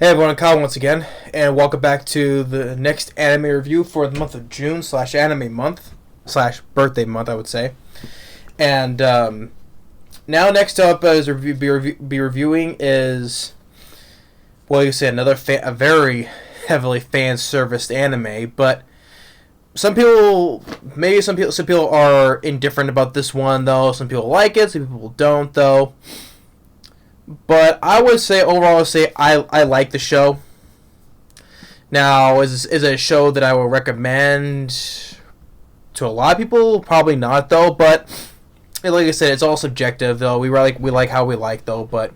Hey everyone, Kyle once again, and welcome back to the next anime review for the month of June / anime month / birthday month, I would say. And now next up as be reviewing is, well, you say another a very heavily fan serviced anime, but some people are indifferent about this one though. Some people like it, some people don't though. But I would say overall, I like the show. Now, is it a show that I will recommend to a lot of people? Probably not, though. But like I said, it's all subjective, though. We like how we like, though. But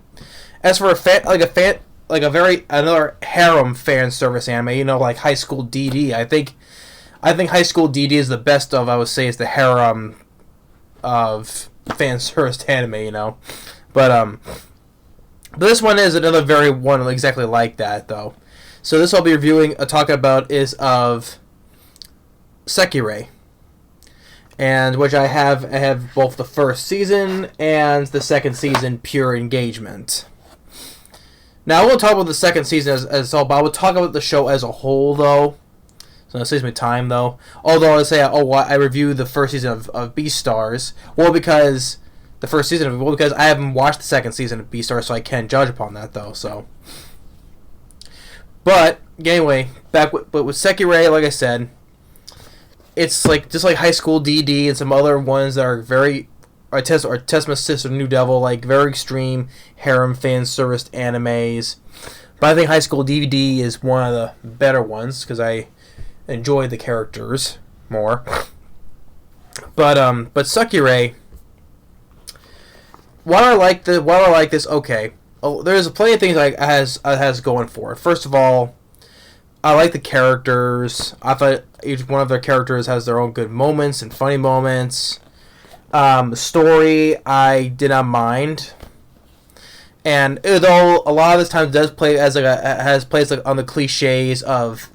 as for another harem fan service anime, like High School DD, I think High School DD is the best of. I would say is the harem of fan service anime, but this one is another very one exactly like that, though. So this I'll be reviewing, talking about is of Sekirei, and which I have both the first season and the second season pure engagement. Now I won't talk about the second season as all, but I will talk about the show as a whole, though. So that saves me time, though. Although I say, I reviewed the first season of Beastars, because I haven't watched the second season of Beastars, so I can't judge upon that, though. So, but anyway, with Sekirei, like I said, it's just like High School DD and some other ones that are very Testament Sister New Devil, like very extreme harem fan serviced animes. But I think High School DD is one of the better ones because I enjoy the characters more. But Sekirei. While I like this, okay. There's plenty of things it has going for it. First of all, I like the characters. I thought each one of their characters has their own good moments and funny moments. Story, I did not mind. And though a lot of this time does play as plays on the cliches of,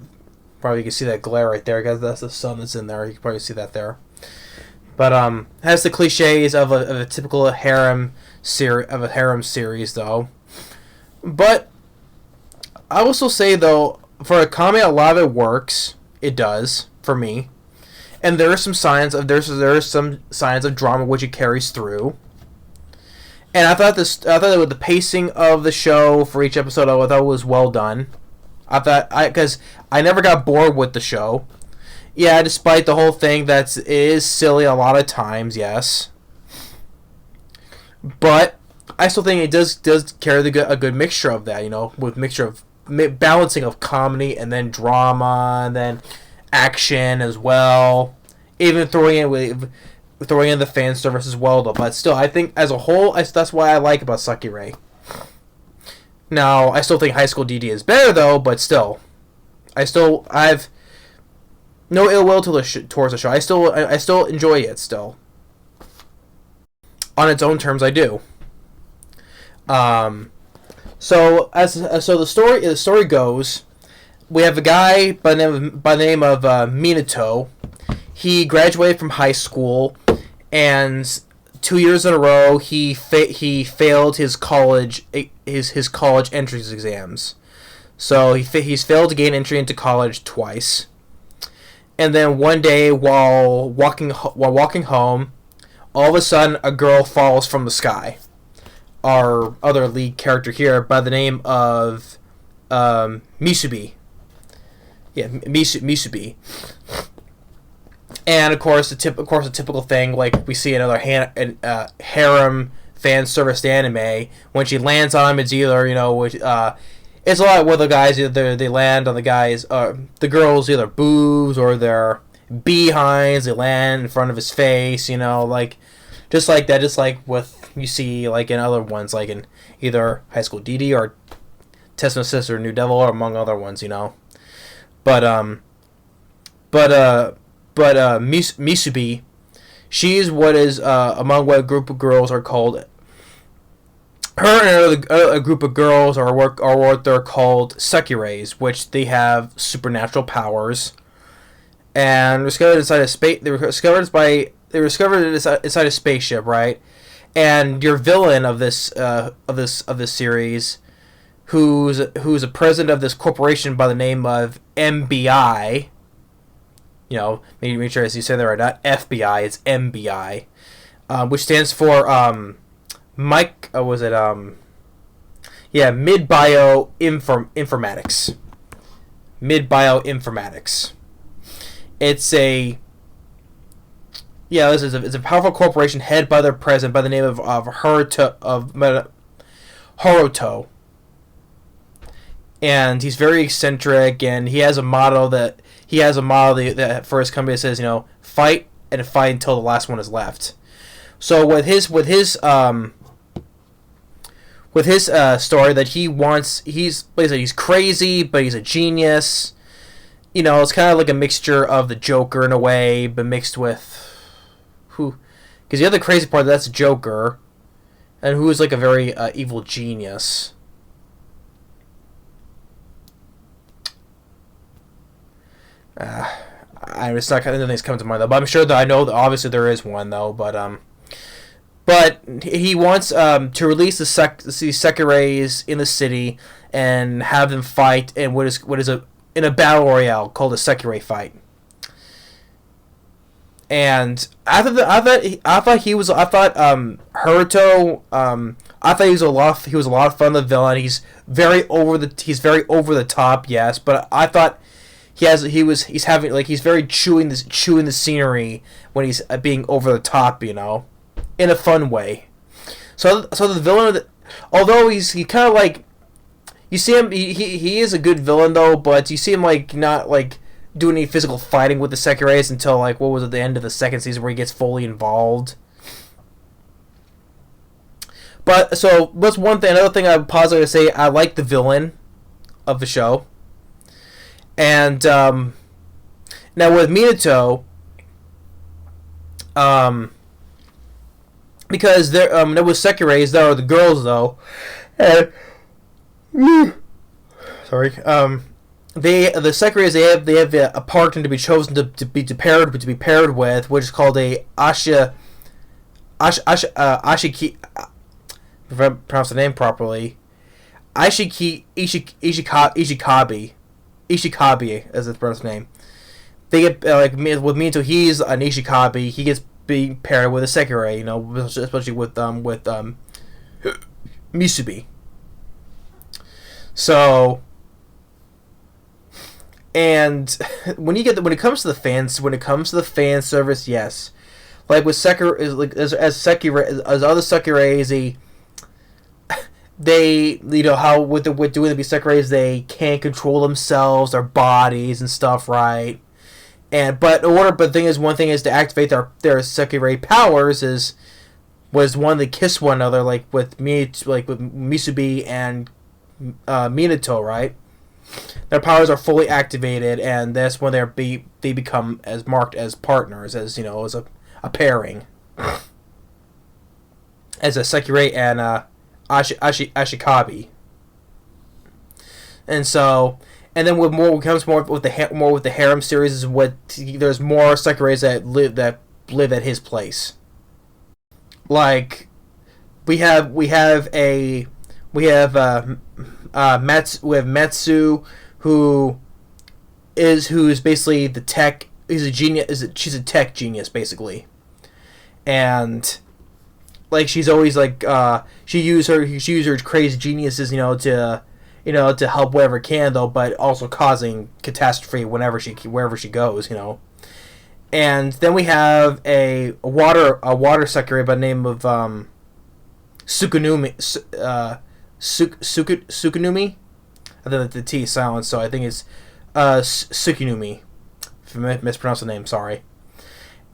probably you can see that glare right there because that's the sun that's in there. You can probably see that there. But has the cliches of a typical harem series, though. But I also say, though, for a comedy, a lot of it works. It does for me, and there are some signs of drama which it carries through. And I thought that with the pacing of the show for each episode, I thought it was well done. Because I never got bored with the show. Yeah, despite the whole thing that is silly a lot of times, yes. But I still think it does carry a good mixture of that, with mixture of balancing of comedy and then drama and then action as well. Even throwing in the fan service as well, though. But still, I think as a whole, that's what I like about Sekirei. Now, I still think High School DD is better, though, but still. I've no ill will towards the show. I still enjoy it still. On its own terms, I do. So the story goes, we have a guy by the name of Minato. He graduated from high school, and 2 years in a row he failed his college entrance exams. So he's failed to gain entry into college twice. And then one day, while walking home, all of a sudden a girl falls from the sky. Our other lead character here, by the name of Misubi. Yeah, Misubi. And of course, the typical thing like we see in other harem fan service anime. When she lands on him, it's either it's a lot where the guys either they land on the guys, the girls either boobs or their behinds. They land in front of his face, just like that. Just like with you see like in other ones, like in either High School DD or Testament Sister New Devil, or among other ones, But Misubi, she's what is among what a group of girls are called. Her and a group of girls are what they're called Sekireis, which they have supernatural powers, and discovered inside a space. They were discovered inside a spaceship, right? And your villain of this series, who's a president of this corporation by the name of MBI. You know, make sure as you say that right, not FBI, it's MBI, which stands for Mid Bio Informatics. Mid Bio Informatics. It's a it's a powerful corporation headed by their president by the name of Haruto. And he's very eccentric, and he has a motto that for his company that says, you know, fight and fight until the last one is left. So with his story that he's crazy, but he's a genius. You know, it's kind of like a mixture of the Joker in a way, but mixed with who? Because the other crazy part, that's Joker, and who is like a very evil genius. It's not nothing's coming to mind though. But I'm sure that I know that obviously there is one though. But he wants to release the Sekireis in the city and have them fight in what is in a battle royale called a Sekirei fight. And Haruto, I thought he was a lot of fun. The villain, he's very over the top, yes, but I thought he's very chewing the scenery when he's being over the top, you know, in a fun way. So the villain, although he kind of like, you see him, he is a good villain though, but you see him like not like doing any physical fighting with the Sekireis until like what was it, the end of the second season where he gets fully involved. But so that's one thing. Another thing I would positively say, I like the villain of the show. And now with Minato, because there was Sekireis, there are the girls though, and sorry, the Sekireis they have a partner to be chosen to be paired with, which is called a Ashiki. If I pronounce the name properly, Ishikabi as the brother's name. They get with Minato, he's an Ishikabi. He gets being paired with a Sekirei, you know, especially with Misubi. So, and when it comes to the fan service, yes, like with Sekirei, like as other Sekireis, they you know how with doing the Sekireis, they can't control themselves, their bodies and stuff, right? But the thing is, one thing is to activate their Sekirei powers was one to kiss one another, like with Misubi and Minato, right? Their powers are fully activated, and that's when they become as marked as partners, as you know, as a pairing, as a Sekirei and Ashikabi. And so, and then with the harem series is there's more Sekireis that live at his place. Like we have Metsu, who's basically the tech. He's a genius. She's a tech genius basically, and like she's always like she use her crazy geniuses, you know, to help wherever can though, but also causing catastrophe wherever she goes, you know. And then we have a water Sekirei by the name of Tsukunumi. Tsukunumi. I think the T is silent, so I think it's Tsukunumi. If I mispronounced the name, sorry.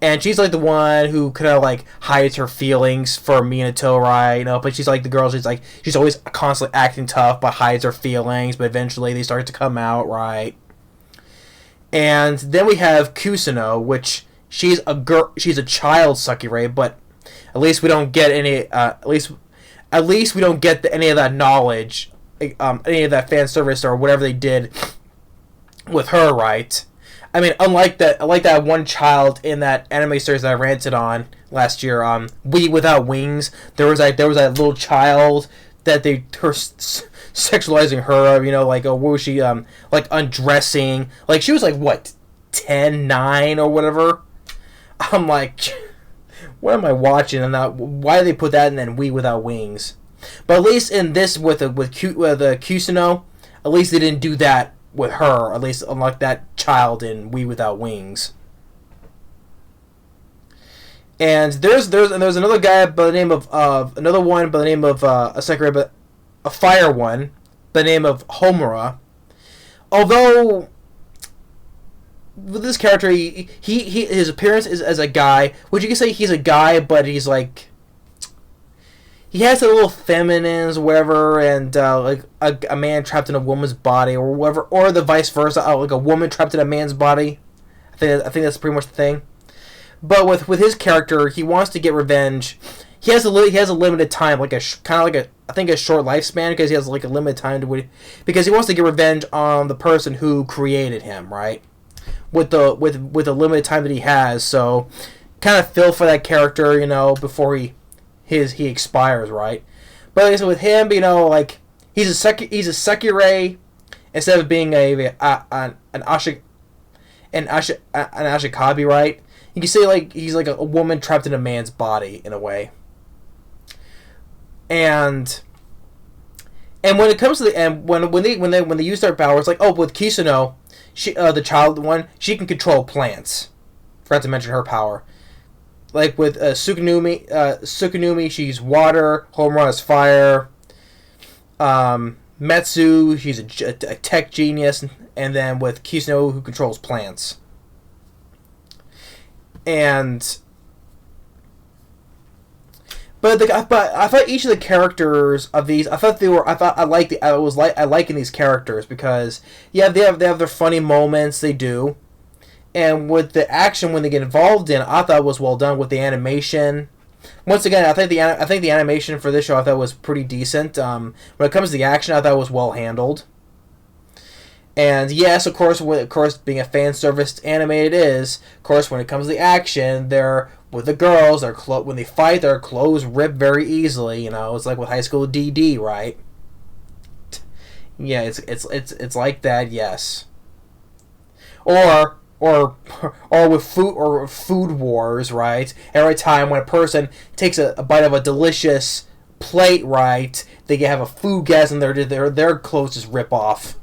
And she's like the one who kind of like hides her feelings for Minato, right? You know, but she's like the girl. She's always constantly acting tough, but hides her feelings. But eventually, they start to come out, right? And then we have Kusuno, which she's a girl. She's a child Sekirei, but at least we don't get any. At least we don't get any of that knowledge, any of that fan service or whatever they did with her, right? I mean, unlike that one child in that anime series that I ranted on last year, We Without Wings. There was that little child that they her sexualizing her, like what was she like undressing, like she was like what 10, 9 or whatever. I'm like, what am I watching? And why do they put that and then We Without Wings? But at least in this with Kusino, at least they didn't do that with her. At least unlike that child in We Without Wings. And there's another guy by the name of another one by the name of a Sekirei, but a fire one by the name of Homura. Although with this character, he his appearance is as a guy, which you can say he's a guy, but he's like he has a little feminines, whatever, and like a man trapped in a woman's body, or whatever, or the vice versa, like a woman trapped in a man's body. I think that's pretty much the thing. But with his character, he wants to get revenge. He has a limited time, like I think a short lifespan, because he has like a limited time because he wants to get revenge on the person who created him, right? With the limited time that he has, so kind of feel for that character, before he expires, right? But like I said, with him, like he's a Sekirei instead of being an ashikabi, right? You can say like he's like a woman trapped in a man's body in a way. And when it comes to the end, when they use their powers, like with Kisano, she the child one, she can control plants. Forgot to mention her power. Like with Tsukunumi, she's water. Homura is fire. Metsu, she's a tech genius, and then with Kisano, who controls plants. But I thought each of the characters of these, I liking these characters because they have their funny moments, they do, and with the action when they get involved in, I thought it was well done with the animation. Once again, I think the animation for this show I thought was pretty decent. When it comes to the action, I thought it was well handled. And yes, of course, being a fan service anime, it is. Of course, when it comes to the action, with the girls, when they fight, their clothes rip very easily. It's like with High School DD, right? Yeah, it's like that. Yes. Or with food wars, right? Every time when a person takes a bite of a delicious plate, right, they have a food gas and their clothes just rip off.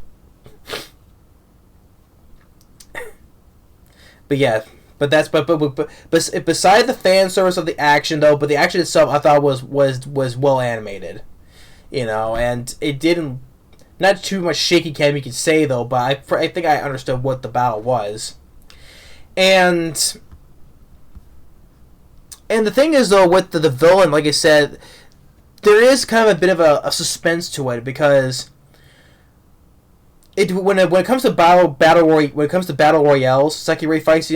But yeah, but beside the fan service of the action though, but the action itself I thought was well animated, and it didn't, not too much shaky cam you could say though, but I think I understood what the battle was, and the thing is though with the villain, like I said, there is kind of a bit of a suspense to it because. When it comes to battle royales, Sekirei fights,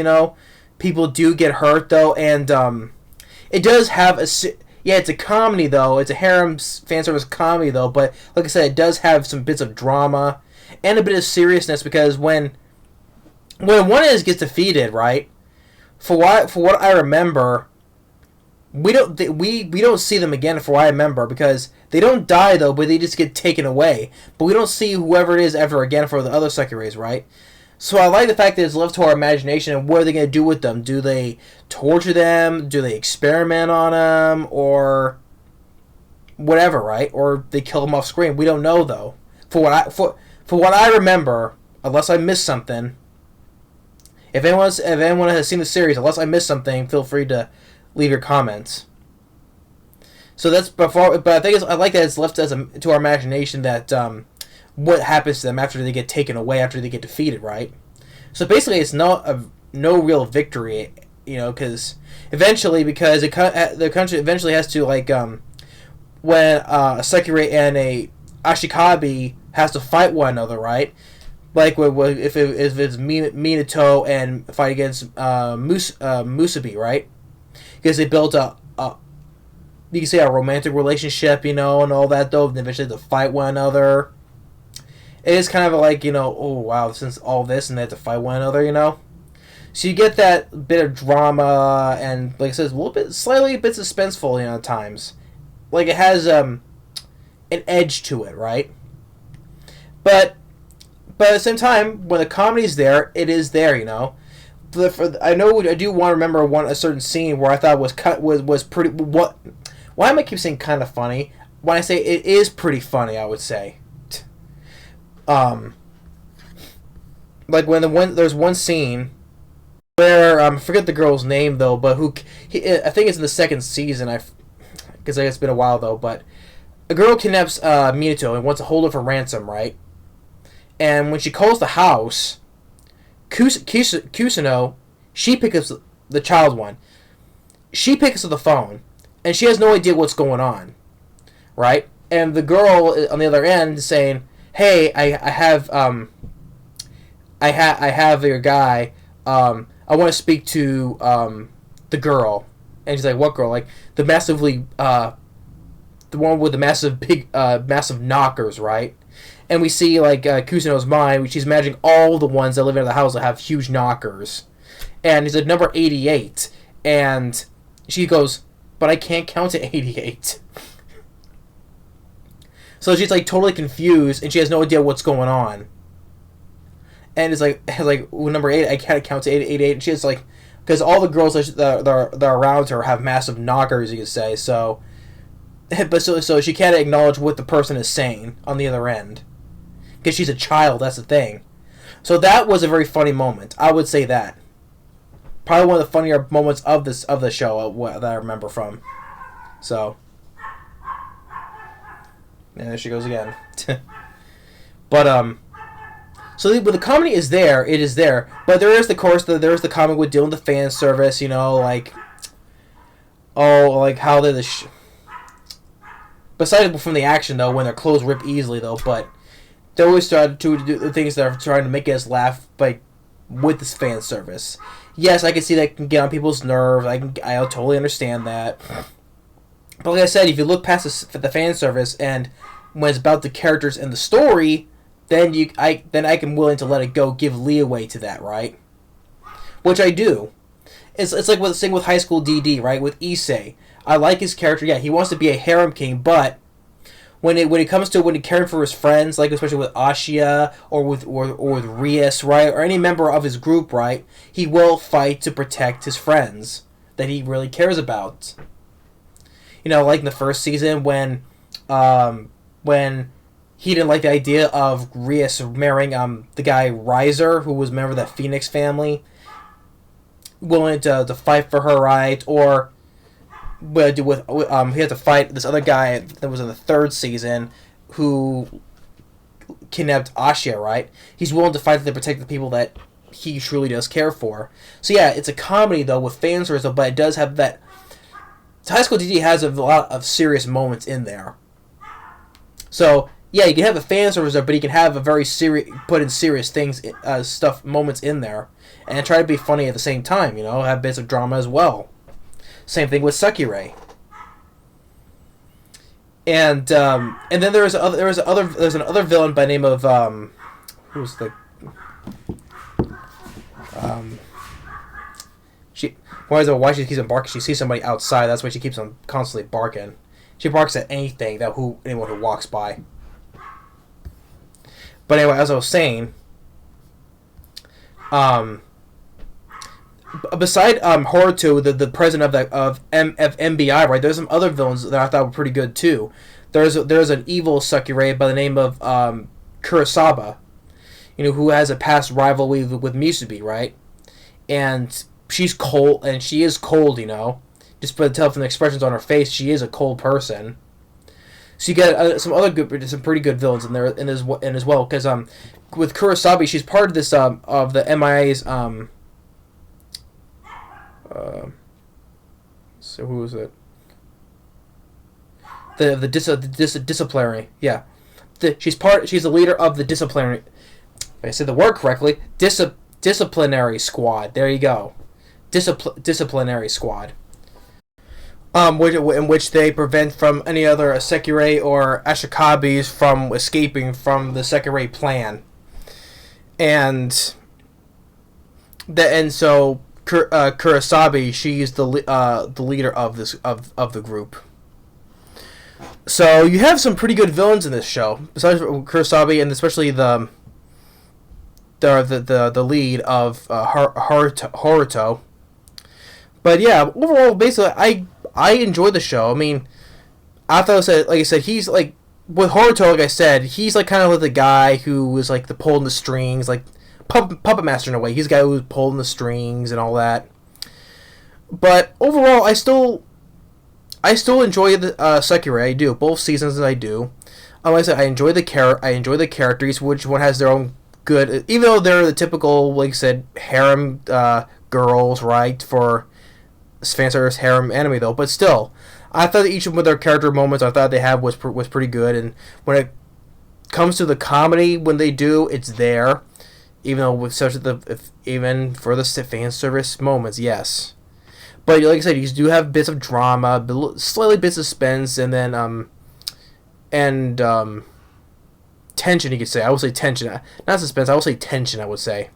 people do get hurt though, and it does have it's a comedy though, it's a harem fan service comedy though, but like I said, it does have some bits of drama and a bit of seriousness because when one gets defeated, right? For what I remember, we don't see them again for what I remember because they don't die though, but they just get taken away. But we don't see whoever it is ever again for the other Sekireis, right? So I like the fact that it's left to our imagination and what are they going to do with them? Do they torture them? Do they experiment on them? Or whatever, right? Or they kill them off screen? We don't know though. For what I remember, unless I missed something. If anyone has seen the series, unless I missed something, feel free to leave your comments. So that's before, but I think I like that it's left to our imagination that what happens to them after they get taken away, after they get defeated, right? So basically, it's no real victory, because eventually, the country eventually has to when a Sekirei and a Ashikabi has to fight one another, right? Like if it's Minato and fight against Musabi, right? Because they built you can say a romantic relationship, and all that though, and eventually to fight one another. It is kind of like, oh wow, since all this and they have to fight one another, So you get that bit of drama and, like I said, a little bit, slightly a bit suspenseful, at times. Like it has, an edge to it, right? But at the same time, when the comedy's there, it is there, you know. I know I do want to remember a certain scene where I thought was pretty. Why am I keep saying kind of funny? When I say it is pretty funny, I would say. Like there's one scene where I forget the girl's name though, but I think it's in the second season. Because it's been a while though, but a girl kidnaps Minato and wants to hold her for ransom, right? And when she calls the house, Kusuno, she picks up the child one. She picks up the phone, and she has no idea what's going on, right? And the girl on the other end is saying, "Hey, I have your guy. I want to speak to the girl." And she's like, "What girl?" Like the one with the massive knockers, right? And we see like Kusuno's mind. She's imagining all the ones that live in the house that have huge knockers, and he's like number 88, and she goes, "But I can't count to 88." So she's like totally confused, and she has no idea what's going on. And it's like number 8, I can't count to 88. And she's like, because all the girls that are around her have massive knockers, you could say. So, but so she can't acknowledge what the person is saying on the other end, because she's a child. That's the thing. So that was a very funny moment. I would say that probably one of the funnier moments of the show that I remember from. So, and there she goes again. But so the comedy is there. It is there. But there is the comedy with dealing with the fan service. You know, like how they're besides from the action though, when their clothes rip easily though, but they always try to do the things that are trying to make us laugh, like with this fan service. Yes, I can see that can get on people's nerves. I totally understand that. But like I said, if you look past the fan service and when it's about the characters and the story, then I can willing to let it go, give leeway to that, right? Which I do. It's like with the thing with High School DD, right? With Issei, I like his character. Yeah, he wants to be a harem king, but when it comes to caring for his friends, like especially with Ashia or with Rias, right, or any member of his group, right, he will fight to protect his friends that he really cares about. You know, like in the first season when he didn't like the idea of Rias marrying the guy Riser, who was a member of that Phoenix family, willing to fight for her right, or he had to fight this other guy that was in the third season who kidnapped Ashia, right? He's willing to fight to protect the people that he truly does care for. So yeah, it's a comedy though with fan service, but it does have that. High School DD has a lot of serious moments in there. So yeah, you can have a fan service there, but you can have a very put in serious things, moments in there, and try to be funny at the same time. You know, have bits of drama as well. Same thing with Sekirei. And then there's another villain by the name of who's the why she keeps on barking? She sees somebody outside. That's why she keeps on constantly barking. She barks at anything anyone who walks by. But anyway, as I was saying, beside Horuto, the president of MBI, right? There's some other villains that I thought were pretty good too. There's an evil Sekirei by the name of Kurosawa, you know, who has a past rivalry with Misubi, right? And she's cold, and she is cold, you know. Just by the tell from the expressions on her face, she is a cold person. So you get some pretty good villains in there, as well, because with Kurosawa, she's part of this of the MIA's so who is it? The disciplinary, yeah. She's the leader of the disciplinary. If I said the word correctly, disciplinary squad. There you go, disciplinary squad. In which they prevent from any other Sekirei or Ashikabis from escaping from the Sekirei plan, and so Kurosawa, she's the leader of the group. So you have some pretty good villains in this show, besides Kurosawa and especially the lead of Haruto. But yeah, overall, basically, I enjoy the show. I mean, I thought like I said, he's like with Haruto. Like I said, he's like kind of like the guy who was like the pulling the strings, like puppet master in a way. He's the guy who was pulling the strings and all that. But overall, I still enjoy the Sekirei. I do both seasons. I do. Like I said, I enjoy the characters. Which one has their own good, even though they're the typical, like I said, harem girls, right? For fan service harem anime, though. But still, I thought that each of them with their character moments, I thought they had was pretty good. And when it comes to the comedy, when they do, it's there. Even though with such even for the fan service moments, yes. But like I said, you do have bits of drama, slightly bits of suspense, and then tension. You could say. I would say tension, not suspense. I would say tension. I would say.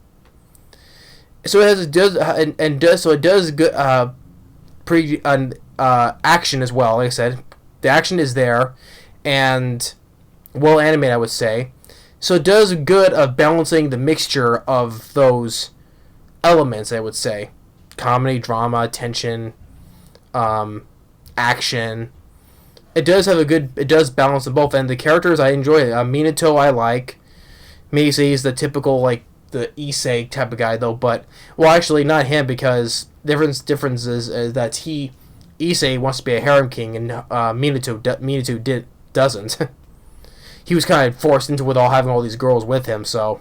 So it does good pretty action as well. Like I said, the action is there, and well animated. I would say. So it does good of balancing the mixture of those elements. I would say. Comedy, drama, tension, action. It does have it does balance them both, and the characters I enjoy. Minato I like. Maybe he's the typical like the Issei type of guy though, but well actually not him because difference is that Issei wants to be a harem king and Minato doesn't. He was kind of forced into it all having all these girls with him, so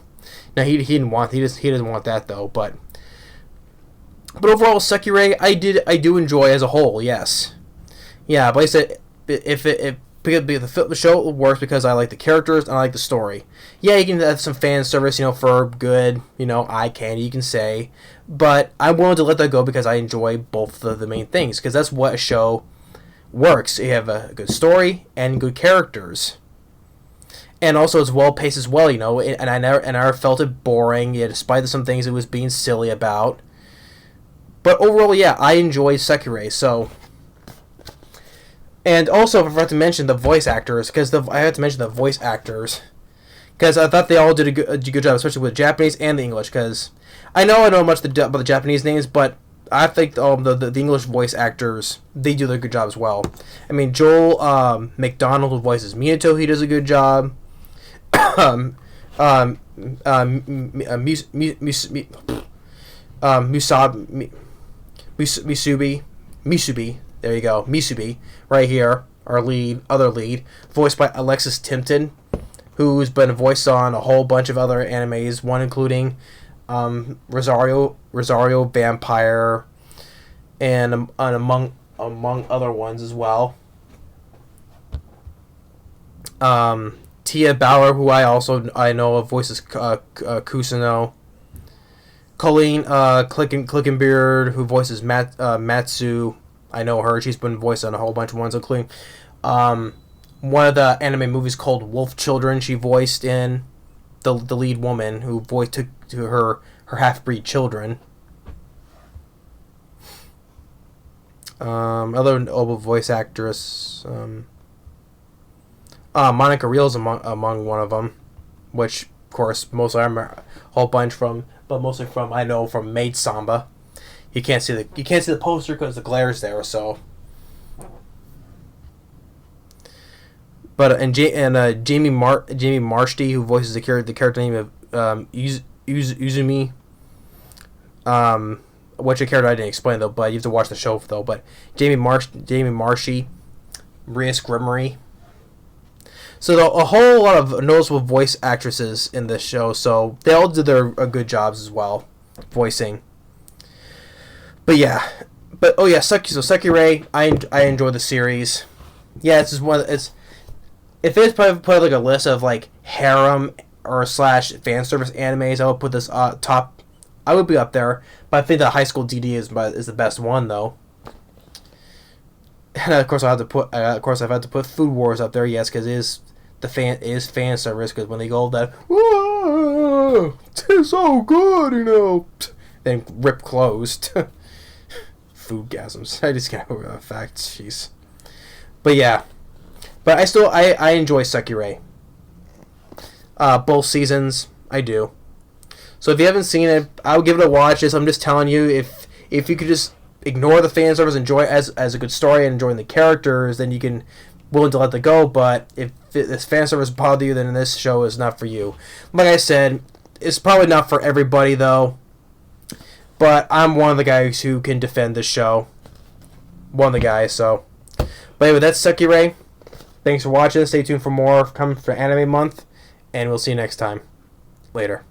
now he doesn't want that though, but overall, Sekirei, I do enjoy as a whole. Yes, yeah. But like I said, the show works because I like the characters and I like the story. Yeah, you can have some fan service, for good, eye candy, you can say. But I'm willing to let that go because I enjoy both of the main things because that's what a show works. You have a good story and good characters. And also, it's well paced as well, And I never felt it boring. Yeah, despite some things it was being silly about. But overall, yeah, I enjoy Sekirei. So, and also, I forgot to mention the voice actors because I had to mention the voice actors because I thought they all did a good job, especially with Japanese and the English. Because I know much about the Japanese names, but I think the English voice actors they do their good job as well. I mean, Joel McDonald who voices Minato, he does a good job. Misubi, there you go, Misubi, right here, our other lead, voiced by Alexis Tipton, who's been voiced on a whole bunch of other animes, one including Rosario Vampire, and among other ones as well. Tia Bauer, who I know of, voices Kusuno. Colleen Clickenbeard, who voices Matsu, I know her. She's been voiced on a whole bunch of ones, including one of the anime movies called Wolf Children. She voiced in the lead woman who voiced to her half-breed children. Other notable voice actress, Monica Rios among one of them, which of course mostly I'm a whole bunch from. But mostly from Maid Samba. You can't see the poster because the glare's there. So, but Jamie Marshty, who voices the character name of Uzumi. Which a character I didn't explain though, but you have to watch the show though. But Jamie Marshty, Rhea Scrimery. So a whole lot of noticeable voice actresses in this show, so they all did their good jobs as well, voicing. But yeah, Sekirei, I enjoy the series. Yeah, it's just if it's put like a list of like harem or / fan service animes, I would put this top. I would be up there, but I think that High School DD is the best one though. And of course I've had to put Food Wars up there, yes, because it is fan service, because when they go that, whoa, it's so good, then rip closed. Foodgasms. I just can't over that fact, jeez. But yeah, But I enjoy Sekirei. Both seasons, I do. So if you haven't seen it, I would give it a watch. I'm just telling you, if you could just ignore the fan service, enjoy it as a good story, and enjoying the characters, then you can willing to let it go. But if this fan service bothers you, then this show is not for you. Like I said, it's probably not for everybody though. But I'm one of the guys who can defend this show. One of the guys. So, but anyway, that's Sekirei. Thanks for watching. Stay tuned for more coming for Anime Month, and we'll see you next time. Later.